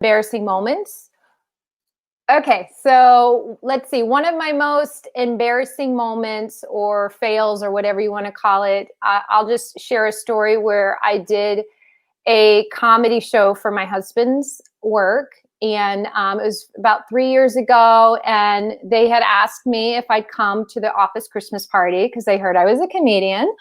Embarrassing moments. Okay, so let's see. One of my most embarrassing moments or fails or whatever you want to call it, I'll just share a story where I did a comedy show for my husband's work. And it was about 3 years ago. And they had asked me if I'd come to the office Christmas party because they heard I was a comedian.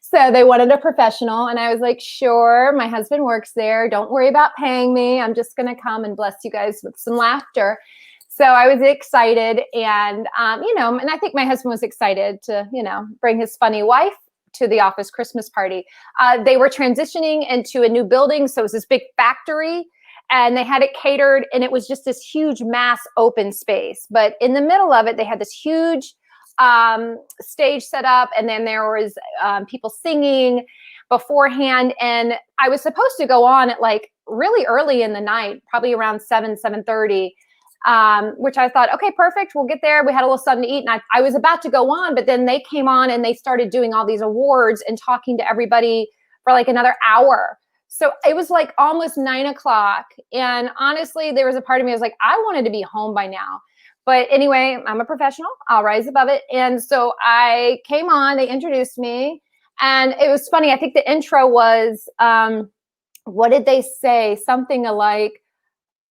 So they wanted a professional. And I was like, sure, my husband works there. Don't worry about paying me. I'm just going to come and bless you guys with some laughter. So I was excited. And, and I think my husband was excited to, bring his funny wife to the office Christmas party. They were transitioning into a new building. So it was this big factory and they had it catered and it was just this huge mass open space. But in the middle of it, they had this huge stage set up. And then there was people singing beforehand. And I was supposed to go on at like really early in the night, probably around 7:30. Which I thought, okay, perfect. We'll get there. We had a little something to eat. And I was about to go on, but then they came on and they started doing all these awards and talking to everybody for like another hour. So it was like almost 9 o'clock. And honestly, there was a part of me that was like, I wanted to be home by now. But anyway, I'm a professional. I'll rise above it. And so I came on, they introduced me. And it was funny. I think the intro was, what did they say? Something like,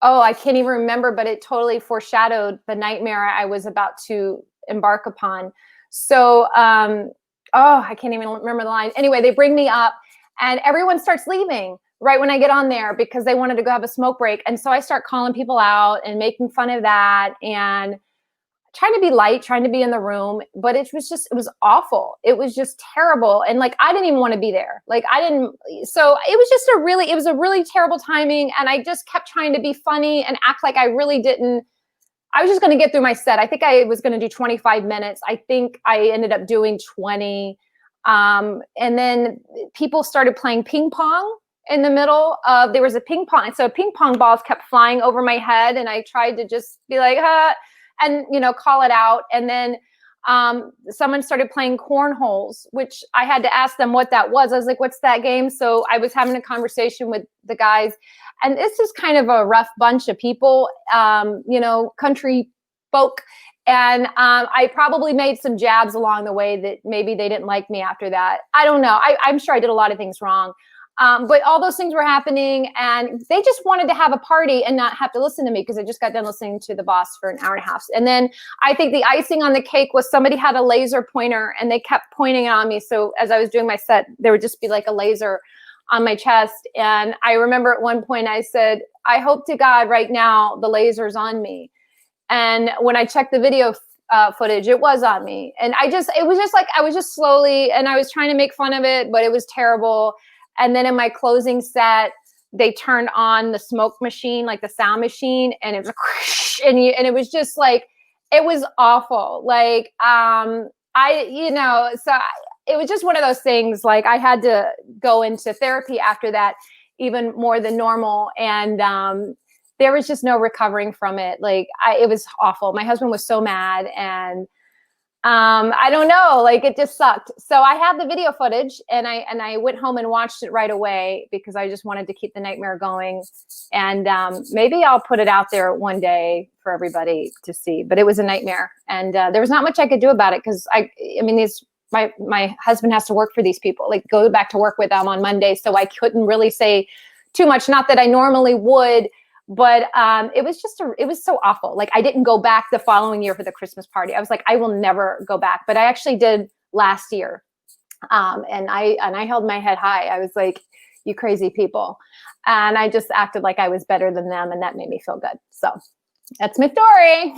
oh, I can't even remember, but it totally foreshadowed the nightmare I was about to embark upon. So, I can't even remember the line. Anyway, they bring me up and everyone starts leaving right when I get on there because they wanted to go have a smoke break. And so I start calling people out and making fun of that and trying to be light, trying to be in the room, but it was awful. It was just terrible. And like, I didn't even want to be there. So it was a really terrible timing. And I just kept trying to be funny and act like I really didn't, I was just going to get through my set. I think I was going to do 25 minutes. I think I ended up doing 20. And then people started playing ping pong in the middle of, there was a ping pong. And so ping pong balls kept flying over my head. And I tried to just be like, and call it out. And then someone started playing cornholes, which I had to ask them what that was. I was like, what's that game? So I was having a conversation with the guys, and this is kind of a rough bunch of people, country folk. And I probably made some jabs along the way that maybe they didn't like me after that. I don't know. I'm sure I did a lot of things wrong. But all those things were happening and they just wanted to have a party and not have to listen to me because I just got done listening to the boss for an hour and a half. And then I think the icing on the cake was somebody had a laser pointer and they kept pointing it on me. So as I was doing my set, there would just be like a laser on my chest. And I remember at one point I said, I hope to God right now the laser's on me. And when I checked the video footage, it was on me. And I was just slowly, and I was trying to make fun of it, but it was terrible. And then in my closing set, they turned on the smoke machine, like the sound machine, and it was and it was just like, it was awful. Like, it was just one of those things. Like I had to go into therapy after that, even more than normal. And there was just no recovering from it. Like it was awful. My husband was so mad and I don't know, like it just sucked. So I have the video footage and I went home and watched it right away because I just wanted to keep the nightmare going. And maybe I'll put it out there one day for everybody to see, but it was a nightmare. And there was not much I could do about it because my husband has to work for these people, like go back to work with them on Monday. So I couldn't really say too much, not that I normally would. But it was so awful. Like I didn't go back the following year for the Christmas party. I was like, I will never go back. But I actually did last year. And I held my head high. I was like, you crazy people. And I just acted like I was better than them. And that made me feel good. So that's my story.